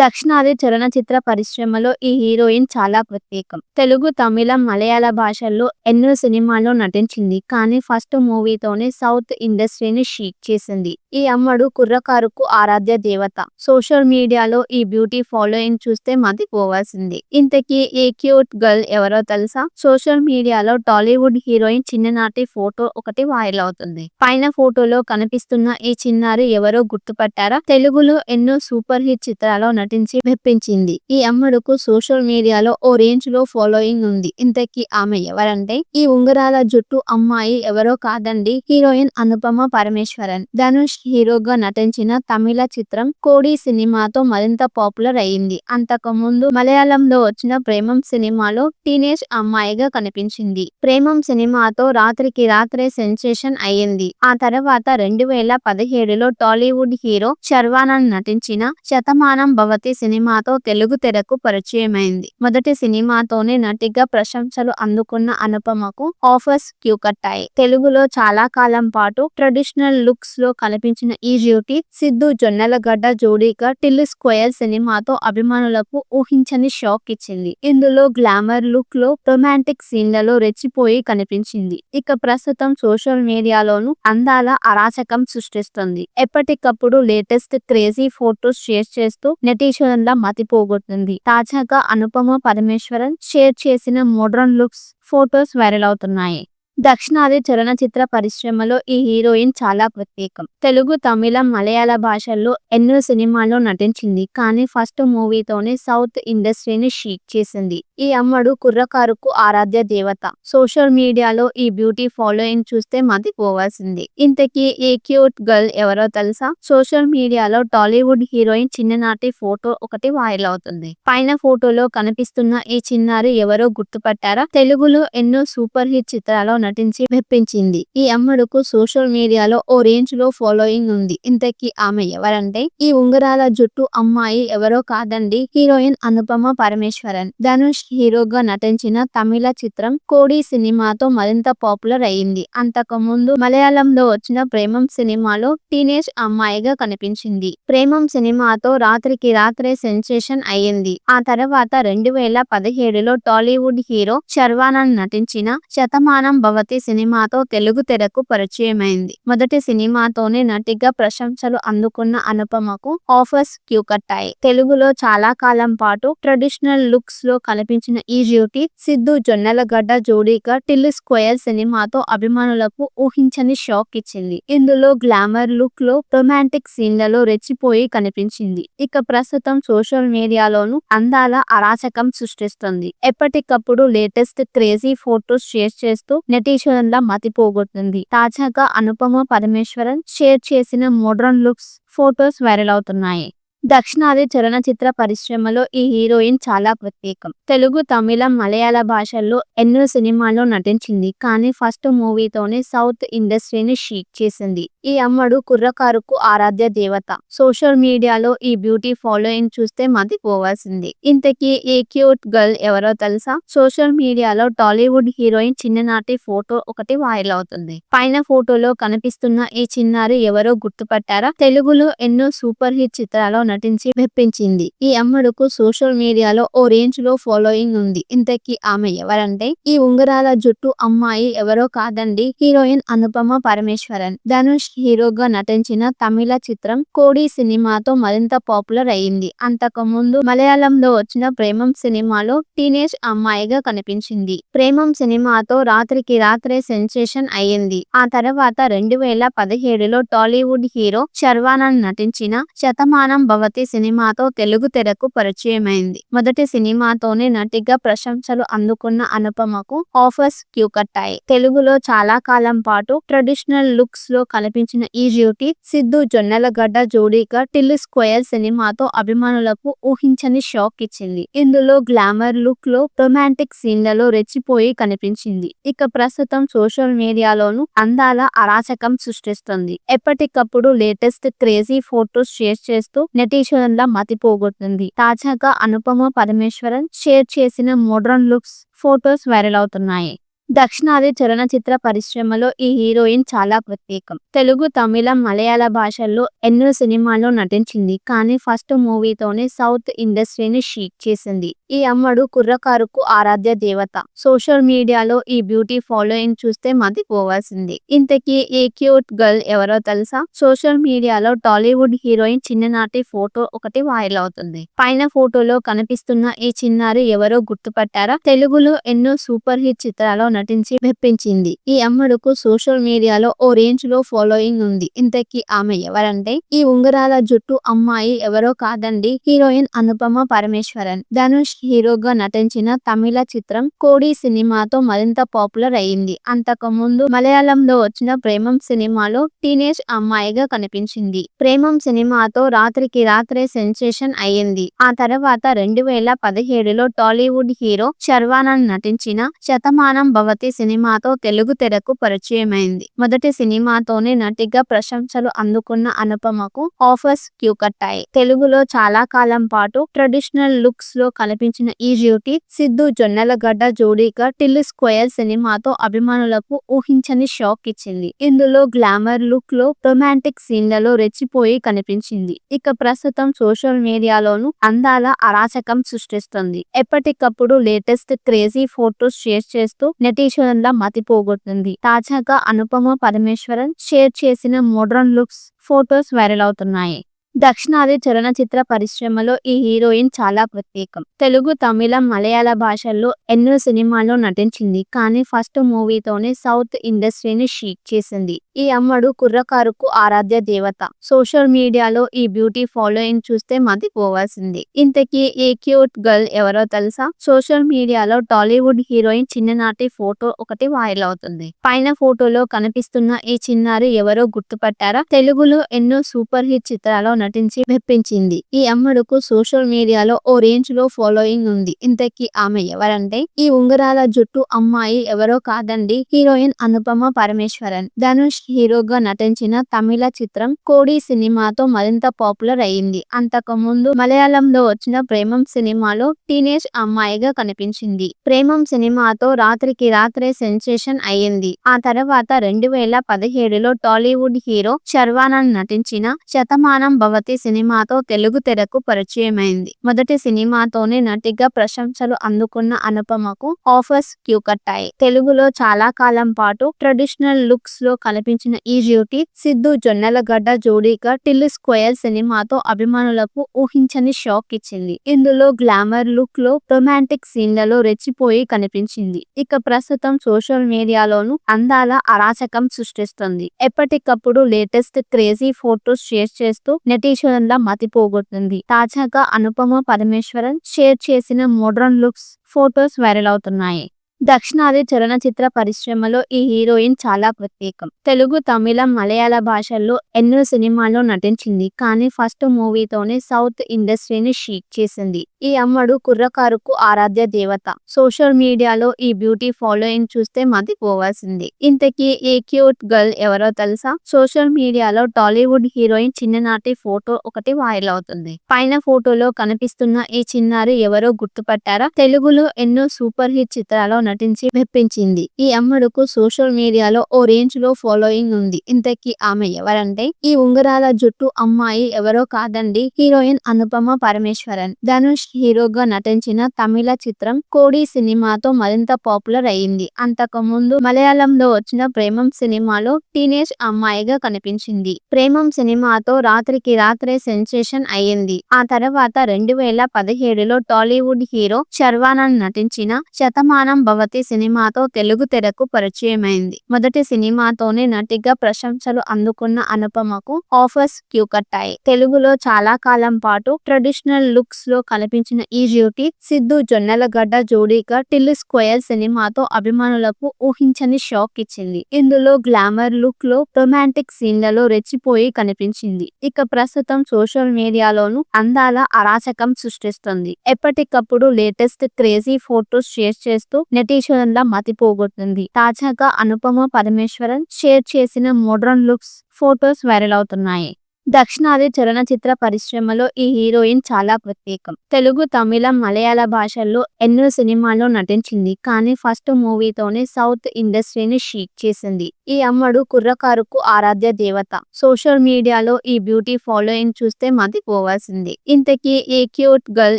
దక్షిణాది చలనచిత్ర పరిశ్రమలో ఈ హీరోయిన్ చాలా ప్రత్యేకం. తెలుగు, తమిళం, మలయాళ భాషల్లో ఎన్నో సినిమాల్లో నటించింది. కానీ ఫస్ట్ మూవీతోనే సౌత్ ఇండస్ట్రీని షేక్ చేసింది. ఈ అమ్మడు కుర్రకారుకు ఆరాధ్య దేవత. సోషల్ మీడియాలో ఈ బ్యూటీ ఫాలోయింగ్ చూస్తే మతిపోవాల్సిందే. ఇంతకీ ఈ క్యూట్ గర్ల్ ఎవరో తెలుసా? సోషల్ మీడియాలో టాలీవుడ్ హీరోయిన్ చిన్ననాటి ఫోటో ఒకటి వైరల్ అవుతుంది. పైన ఫోటోలో కనిపిస్తున్న ఈ చిన్నారి ఎవరో గుర్తుపట్టారా? తెలుగులో ఎన్నో సూపర్ హిట్ చిత్రాల్లో నటించి మెప్పించింది. ఈ అమ్మడుకు సోషల్ మీడియాలో ఓ రేంజ్ లో ఫాలోయింగ్ ఉంది. ఇంతకీ ఆమె ఎవరంటే, ఈ ఉంగరాల జుట్టు అమ్మాయి ఎవరో కాదండి, హీరోయిన్ అనుపమ పరమేశ్వరన్. ధనుష్ హీరోగా నటించిన తమిళ చిత్రం కోడి సినిమాతో మరింత పాపులర్ అయింది. అంతకు ముందు మలయాళంలో వచ్చిన ప్రేమం సినిమాలో టీనేజ్ అమ్మాయిగా కనిపించింది. ప్రేమం సినిమాతో రాత్రికి రాత్రే సెన్సేషన్ అయ్యింది. ఆ తర్వాత 2017లో టాలీవుడ్ హీరో శర్వానంద్ నటించిన శతమానం భవతి సినిమాతో తెలుగు తెరకు పరిచయమైంది. మొదటి సినిమాతోనే నటిగా ప్రశంసలు అందుకున్న అనుపమకు ఆఫర్స్ క్యూ కట్టాయి. తెలుగులో చాలా కాలం పాటు ట్రెడిషనల్ లుక్స్ లో కనిపించిన ఈ బ్యూటీ సిద్ధు జొన్నలగడ్డ జోడీగా టిల్లు స్క్వేర్ సినిమాతో అభిమానులకు ఊహించని షాక్ ఇచ్చింది. ఇందులో గ్లామర్ లుక్ లో రొమాంటిక్ సీన్లలో రెచ్చిపోయి కనిపించింది. ఇక ప్రస్తుతం సోషల్ మీడియాలోనూ అందాల అరాచకం సృష్టిస్తుంది. ఎప్పటికప్పుడు లేటెస్ట్ క్రేజీ ఫోటోస్ షేర్ చేస్తూ నెటిజన్ల మతిపోగొట్టింది. తాజాగా అనుపమ పరమేశ్వరన్ షేర్ చేసిన మోడ్రన్ లుక్స్ ఫోటోస్ వైరల్ అవుతున్నాయి. దక్షిణాది చలనచిత్ర పరిశ్రమలో ఈ హీరోయిన్ చాలా ప్రత్యేకం. తెలుగు, తమిళం, మలయాళ భాషల్లో ఎన్నో సినిమాల్లో నటించింది. కానీ ఫస్ట్ మూవీతోనే సౌత్ ఇండస్ట్రీని షేక్ చేసింది. ఈ అమ్మడు కుర్రకారుకు ఆరాధ్య దేవత. సోషల్ మీడియాలో ఈ బ్యూటీ ఫాలోయింగ్ చూస్తే మతిపోవాల్సిందే. ఇంతకీ ఈ క్యూట్ గర్ల్ ఎవరో తెలుసా? సోషల్ మీడియాలో టాలీవుడ్ హీరోయిన్ చిన్ననాటి ఫోటో ఒకటి వైరల్ అవుతుంది. పైన ఫోటోలో కనిపిస్తున్న ఈ చిన్నారి ఎవరో గుర్తుపట్టారా? తెలుగులో ఎన్నో సూపర్ హిట్ చిత్రాల్లో నటించి మెప్పించింది. ఈ అమ్మడుకు సోషల్ మీడియాలో ఓ రేంజ్ లో ఫాలోయింగ్ ఉంది. ఇంతకీ ఆమె ఎవరంటే, ఈ ఉంగరాల జుట్టు అమ్మాయి ఎవరో కాదండి, హీరోయిన్ అనుపమ పరమేశ్వరన్. ధనుష్ హీరోగా నటించిన తమిళ చిత్రం కోడి సినిమాతో మరింత పాపులర్ అయింది. అంతకు ముందు మలయాళంలో వచ్చిన ప్రేమం సినిమాలో టీనేజ్ అమ్మాయిగా కనిపించింది. ప్రేమం సినిమాతో రాత్రికి రాత్రే సెన్సేషన్ అయ్యింది. ఆ తర్వాత 2017లో టాలీవుడ్ హీరో శర్వానంద్ నటించిన శతమానం భవతి సినిమాతో తెలుగు తెరకు పరిచయమైంది. మొదటి సినిమాతోనే నటిగా ప్రశంసలు అందుకున్న అనుపమకు ఆఫర్స్ క్యూ కట్టాయి. తెలుగులో చాలా కాలం పాటు ట్రెడిషనల్ లుక్స్ లో కనిపించిన ఈ బ్యూటీ సిద్ధు జొన్నలగడ్డ జోడీగా టిల్లు స్క్వేర్ సినిమాతో అభిమానులకు ఊహించని షాక్ ఇచ్చింది. ఇందులో గ్లామర్ లుక్ లో రొమాంటిక్ సీన్లలో రెచ్చిపోయి కనిపించింది. ఇక ప్రస్తుతం సోషల్ మీడియాలోనూ అందాల అరాచకం సృష్టిస్తుంది. ఎప్పటికప్పుడు లేటెస్ట్ క్రేజీ ఫోటోస్ షేర్ చేస్తూ నెటిజన్ల మతిపోగొట్టింది. తాజాగా అనుపమ పరమేశ్వరన్ షేర్ చేసిన మోడ్రన్ లుక్స్ ఫోటోస్ వైరల్ అవుతున్నాయి. దక్షిణాది చలనచిత్ర పరిశ్రమలో ఈ హీరోయిన్ చాలా ప్రత్యేకం. తెలుగు, తమిళం, మలయాళ భాషల్లో ఎన్నో సినిమాల్లో నటించింది. కానీ ఫస్ట్ మూవీతోనే సౌత్ ఇండస్ట్రీని షేక్ చేసింది. ఈ అమ్మడు కుర్రకారుకు ఆరాధ్య దేవత. సోషల్ మీడియాలో ఈ బ్యూటీ ఫాలోయింగ్ చూస్తే మతిపోవాల్సిందే. ఇంతకీ ఈ క్యూట్ గర్ల్ ఎవరో తెలుసా? సోషల్ మీడియాలో టాలీవుడ్ హీరోయిన్ చిన్ననాటి ఫోటో ఒకటి వైరల్ అవుతుంది. పైన ఫోటోలో కనిపిస్తున్న ఈ చిన్నారి ఎవరో గుర్తుపట్టారా? తెలుగులో ఎన్నో సూపర్ హిట్ చిత్రాల్లో నటించి మెప్పించింది. ఈ అమ్మడుకు సోషల్ మీడియాలో ఓ రేంజ్ లో ఫాలోయింగ్ ఉంది. ఇంతకీ ఆమె ఎవరంటే, ఈ ఉంగరాల జుట్టు అమ్మాయి ఎవరో కాదండి, హీరోయిన్ అనుపమ పరమేశ్వరన్. ధనుష్ హీరోగా నటించిన తమిళ చిత్రం కోడి సినిమాతో మరింత పాపులర్ అయింది. అంతకు ముందు మలయాళంలో వచ్చిన ప్రేమం సినిమాలో టీనేజ్ అమ్మాయిగా కనిపించింది. ప్రేమం సినిమాతో రాత్రికి రాత్రే సెన్సేషన్ అయ్యింది. ఆ తర్వాత 2017లో టాలీవుడ్ హీరో శర్వానంద్ నటించిన శతమానం భవతి సినిమాతో తెలుగు తెరకు పరిచయమైంది. మొదటి సినిమాతోనే నటిగా ప్రశంసలు అందుకున్న అనుపమకు ఆఫర్స్ క్యూ కట్టాయి. తెలుగులో చాలా కాలం పాటు ట్రెడిషనల్ లుక్స్ లో కనిపించిన ఈ బ్యూటీ సిద్ధు జొన్నలగడ్డ జోడీగా టిల్లు స్క్వేర్ సినిమాతో అభిమానులకు ఊహించని షాక్ ఇచ్చింది. ఇందులో గ్లామర్ లుక్ లో రొమాంటిక్ సీన్లలో రెచ్చిపోయి కనిపించింది. ఇక ప్రస్తుతం సోషల్ మీడియాలోనూ అందాల అరాచకం సృష్టిస్తుంది. ఎప్పటికప్పుడు లేటెస్ట్ క్రేజీ ఫోటోస్ షేర్ చేస్తూ నెటిజన్ల మతిపోగొట్టింది. తాజాగా అనుపమ పరమేశ్వరన్ షేర్ చేసిన మోడ్రన్ లుక్స్ ఫోటోస్ వైరల్ అవుతున్నాయి. దక్షిణాది చలనచిత్ర పరిశ్రమలో ఈ హీరోయిన్ చాలా ప్రత్యేకం. తెలుగు, తమిళం, మలయాళ భాషల్లో ఎన్నో సినిమాల్లో నటించింది. కానీ ఫస్ట్ మూవీతోనే సౌత్ ఇండస్ట్రీని షేక్ చేసింది. ఈ అమ్మడు కుర్రకారుకు ఆరాధ్య దేవత. సోషల్ మీడియాలో ఈ బ్యూటీ ఫాలోయింగ్ చూస్తే మతిపోవాల్సిందే. ఇంతకీ ఈ క్యూట్ గర్ల్ ఎవరో తెలుసా? సోషల్ మీడియాలో టాలీవుడ్ హీరోయిన్ చిన్ననాటి ఫోటో ఒకటి వైరల్ అవుతుంది. పైన ఫోటోలో కనిపిస్తున్న ఈ చిన్నారి ఎవరో గుర్తుపట్టారా? తెలుగులో ఎన్నో సూపర్ హిట్ చిత్రాల్లో నటించి మెప్పించింది. ఈ అమ్మడుకు సోషల్ మీడియాలో ఓ రేంజ్ లో ఫాలోయింగ్ ఉంది. ఇంతకీ ఆమె ఎవరంటే, ఈ ఉంగరాల జుట్టు అమ్మాయి ఎవరో కాదండి, హీరోయిన్ అనుపమ పరమేశ్వరన్. ధనుష్ హీరోగా నటించిన తమిళ చిత్రం కోడి సినిమాతో మరింత పాపులర్ అయింది. అంతకు ముందు మలయాళంలో వచ్చిన ప్రేమం సినిమాలో టీనేజ్ అమ్మాయిగా కనిపించింది. ప్రేమం సినిమాతో రాత్రికి రాత్రే సెన్సేషన్ అయ్యింది. ఆ తర్వాత 2017లో టాలీవుడ్ హీరో శర్వానంద్ నటించిన శతమానం భవతి సినిమాతో తెలుగు తెరకు పరిచయమైంది. మొదటి సినిమాతోనే నటిగా ప్రశంసలు అందుకున్న అనుపమకు ఆఫర్స్ క్యూ కట్టాయి. తెలుగులో చాలా కాలం పాటు ట్రెడిషనల్ లుక్స్ లో కనిపించిన ఈ బ్యూటీ సిద్ధు జొన్నలగడ్డ జోడీగా టిల్లు స్క్వేర్ సినిమాతో అభిమానులకు ఊహించని షాక్ ఇచ్చింది. ఇందులో గ్లామర్ లుక్ లో రొమాంటిక్ సీన్లలో రెచ్చిపోయి కనిపించింది. ఇక ప్రస్తుతం సోషల్ మీడియాలోనూ అందాల అరాచకం సృష్టిస్తుంది. ఎప్పటికప్పుడు లేటెస్ట్ క్రేజీ ఫోటోస్ షేర్ చేస్తూ నెటిజన్ల మతిపోగొడుతుంది. తాజాగా అనుపమ పరమేశ్వరన్ షేర్ చేసిన మోడ్రన్ లుక్స్ ఫోటోస్ వైరల్ అవుతున్నాయి. దక్షిణాది చలనచిత్ర పరిశ్రమలో ఈ హీరోయిన్ చాలా ప్రత్యేకం. తెలుగు, తమిళం, మలయాళ భాషల్లో ఎన్నో సినిమాల్లో నటించింది. కానీ ఫస్ట్ మూవీతోనే సౌత్ ఇండస్ట్రీని షేక్ చేసింది. ఈ అమ్మడు కుర్రకారుకు ఆరాధ్య దేవత. సోషల్ మీడియాలో ఈ బ్యూటీ ఫాలోయింగ్ చూస్తే మతిపోవాల్సిందే. ఇంతకీ ఈ క్యూట్ గర్ల్ ఎవరో తెలుసా? సోషల్ మీడియాలో టాలీవుడ్ హీరోయిన్ చిన్ననాటి ఫోటో ఒకటి వైరల్ అవుతుంది. పైన ఫోటోలో కనిపిస్తున్న ఈ చిన్నారి ఎవరో గుర్తుపట్టారా? తెలుగులో ఎన్నో సూపర్ హిట్ చిత్రాల్లో నటించి మెప్పించింది. ఈ అమ్మడుకు సోషల్ మీడియాలో ఓ రేంజ్ లో ఫాలోయింగ్ ఉంది. ఇంతకీ ఆమె ఎవరంటే, ఈ ఉంగరాల జుట్టు అమ్మాయి ఎవరో కాదండి, హీరోయిన్ అనుపమ పరమేశ్వరన్. ధనుష్ హీరోగా నటించిన తమిళ చిత్రం కోడి సినిమాతో మరింత పాపులర్ అయింది. అంతకు ముందు మలయాళంలో వచ్చిన ప్రేమం సినిమాలో టీనేజ్ అమ్మాయిగా కనిపించింది. ప్రేమం సినిమాతో రాత్రికి రాత్రే సెన్సేషన్ అయ్యింది. ఆ తర్వాత 2017లో టాలీవుడ్ హీరో శర్వానంద్ నటించిన శతమానం భవతి సినిమాతో తెలుగు తెరకు పరిచయమైంది. మొదటి సినిమాతోనే నటిగా ప్రశంసలు అందుకున్న అనుపమకు ఆఫర్స్ క్యూ కట్టాయి. తెలుగులో చాలా కాలం పాటు ట్రెడిషనల్ లుక్స్ లో కనిపించిన ఈ బ్యూటీ సిద్ధు జొన్నలగడ్డ జోడీగా టిల్లు స్క్వేర్ సినిమాతో అభిమానులకు ఊహించని షాక్ ఇచ్చింది. ఇందులో గ్లామర్ లుక్ లో రొమాంటిక్ సీన్లలో రెచ్చిపోయి కనిపించింది. ఇక ప్రస్తుతం సోషల్ మీడియాలోనూ అందాల అరాచకం సృష్టిస్తుంది. ఎప్పటికప్పుడు లేటెస్ట్ క్రేజీ ఫోటోస్ షేర్ చేస్తూ నెటిజన్ల మతిపోగొడుతుంది. తాజాగా అనుపమ పరమేశ్వరన్ షేర్ చేసిన మోడ్రన్ లుక్స్ ఫోటోస్ వైరల్ అవుతున్నాయి. దక్షిణాది చలనచిత్ర పరిశ్రమలో ఈ హీరోయిన్ చాలా ప్రత్యేకం. తెలుగు, తమిళం, మలయాళ భాషల్లో ఎన్నో సినిమాల్లో నటించింది. కానీ ఫస్ట్ మూవీతోనే సౌత్ ఇండస్ట్రీని షేక్ చేసింది. ఈ అమ్మడు కుర్రకారుకు ఆరాధ్య దేవత. సోషల్ మీడియాలో ఈ బ్యూటీ ఫాలోయింగ్ చూస్తే మతిపోవాల్సిందే. ఇంతకీ ఈ క్యూట్ గర్ల్ ఎవరో తెలుసా? సోషల్ మీడియాలో టాలీవుడ్ హీరోయిన్ చిన్ననాటి ఫోటో ఒకటి వైరల్ అవుతుంది. పైన ఫోటోలో కనిపిస్తున్న ఈ చిన్నారి ఎవరో గుర్తుపట్టారా? తెలుగులో ఎన్నో సూపర్ హిట్ చిత్రాల్లో నటించి మెప్పించింది. ఈ అమ్మడుకు సోషల్ మీడియాలో ఓ రేంజ్ లో ఫాలోయింగ్ ఉంది. ఇంతకీ ఆమె ఎవరంటే, ఈ ఉంగరాల జుట్టు అమ్మాయి ఎవరో కాదండి, హీరోయిన్ అనుపమ పరమేశ్వరన్. ధనుష్ హీరోగా నటించిన తమిళ చిత్రం కోడి సినిమాతో మరింత పాపులర్ అయింది. అంతకు ముందు మలయాళంలో వచ్చిన ప్రేమం సినిమాలో టీనేజ్ అమ్మాయిగా కనిపించింది. ప్రేమం సినిమాతో రాత్రికి రాత్రే సెన్సేషన్ అయ్యింది. ఆ తర్వాత 2017లో టాలీవుడ్ హీరో శర్వానంద్ నటించిన శతమానం భవతి సినిమాతో తెలుగు తెరకు పరిచయమైంది. మొదటి సినిమాతోనే నటిగా ప్రశంసలు అందుకున్న అనుపమకు ఆఫర్స్ క్యూ కట్టాయి. తెలుగులో చాలా కాలం పాటు ట్రెడిషనల్ లుక్స్ లో కనిపించిన ఈ బ్యూటీ సిద్ధు జొన్నలగడ్డ జోడీగా టిల్లు స్క్వేర్ సినిమాతో అభిమానులకు ఊహించని షాక్ ఇచ్చింది. ఇందులో గ్లామర్ లుక్ లో రొమాంటిక్ సీన్లలో రెచ్చిపోయి కనిపించింది. ఇక ప్రస్తుతం సోషల్ మీడియాలోనూ అందాల అరాచకం సృష్టిస్తుంది. ఎప్పటికప్పుడు లేటెస్ట్ క్రేజీ ఫోటోస్ షేర్ చేస్తూ నెటిజన్ల మతిపోగొడుతుంది. తాజాగా అనుపమ పరమేశ్వరన్ షేర్ చేసిన మోడ్రన్ లుక్స్ ఫోటోస్ వైరల్ అవుతున్నాయి. దక్షిణాది చలనచిత్ర పరిశ్రమలో ఈ హీరోయిన్ చాలా ప్రత్యేకం. తెలుగు, తమిళం, మలయాళ భాషల్లో ఎన్నో సినిమాల్లో నటించింది. కానీ ఫస్ట్ మూవీతోనే సౌత్ ఇండస్ట్రీని షేక్ చేసింది. ఈ అమ్మడు కుర్రకారుకు ఆరాధ్య దేవత. సోషల్ మీడియాలో ఈ బ్యూటీ ఫాలోయింగ్ చూస్తే మతిపోవాల్సిందే. ఇంతకీ ఈ క్యూట్ గర్ల్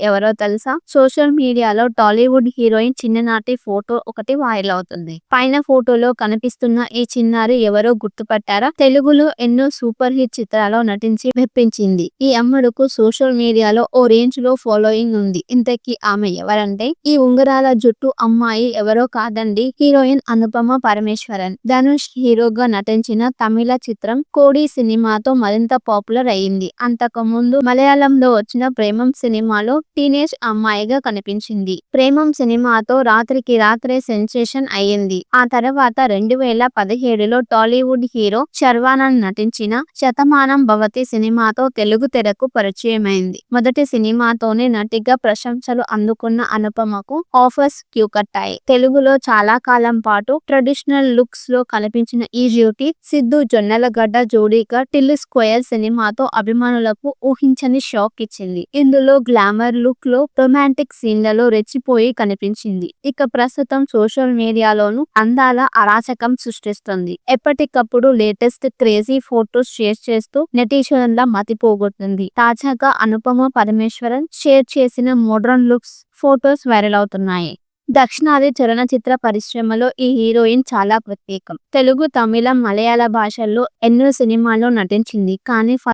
ఎవరో తెలుసా? సోషల్ మీడియాలో టాలీవుడ్ హీరోయిన్ చిన్ననాటి ఫోటో ఒకటి వైరల్ అవుతుంది. పైన ఫోటోలో కనిపిస్తున్న ఈ చిన్నారి ఎవరో గుర్తుపట్టారా? తెలుగులో ఎన్నో సూపర్ హిట్ చిత్రాల్లో నటించి మెప్పించింది. ఈ అమ్మడుకు సోషల్ మీడియాలో ఓ రేంజ్ లో ఫాలోయింగ్ ఉంది. ఇంతకీ ఆమె ఎవరంటే ఈ ఉంగరాల జుట్టు అమ్మాయి ఎవరో కాదండి, హీరోయిన్ అనుపమ పరమేశ్వరన్. ధనుష్ హీరోగా నటించిన తమిళ చిత్రం కోడి సినిమాతో మరింత పాపులర్ అయింది. అంతకు ముందు మలయాళంలో వచ్చిన ప్రేమం సినిమాలో టీనేజ్ అమ్మాయిగా కనిపించింది. ప్రేమం సినిమాతో రాత్రికి రాత్రే సెన్సేషన్ అయ్యింది. ఆ తర్వాత 2017లో టాలీవుడ్ హీరో శర్వానంద్ నటించిన శతమానం భవతి సినిమాతో తెలుగు తెరకు పరిచయమైంది. మొదటి సినిమాతోనే నటిగా ప్రశంసలు అందుకున్న అనుపమకు ఆఫర్స్ క్యూ కట్టాయి. తెలుగులో చాలా కాలం పాటు ట్రెడిషనల్ లుక్స్ లో కనిపించిన ఈ బ్యూటీ సిద్ధు జొన్నలగడ్డ జోడీగా టిల్ స్క్వేర్ సినిమాతో అభిమానులకు ఊహించని షాక్ ఇచ్చింది. ఇందులో గ్లామర్ లుక్ లో రొమాంటిక్ సీన్లలో రెచ్చిపోయి కనిపించింది. ఇక ప్రస్తుతం సోషల్ మీడియాలోనూ అందాల అరాచకం సృష్టిస్తుంది. ఎప్పటికప్పుడు లేటెస్ట్ క్రేజీ ఫోటోస్ షేర్ చేస్తూ నెటిజన్ల మతిపోగొట్టింది. తాజాగా అనుపమ పరమేశ్వరన్ షేర్ చేసిన మోడ్రన్ లుక్స్ ఫోటోస్ వైరల్ అవుతున్నాయి. దక్షిణాది చలనచిత్ర పరిశ్రమలో ఈ హీరోయిన్ చాలా ప్రత్యేకం. తెలుగు, తమిళం, మలయాళ భాషల్లో ఎన్నో సినిమాల్లో నటించింది. కానీ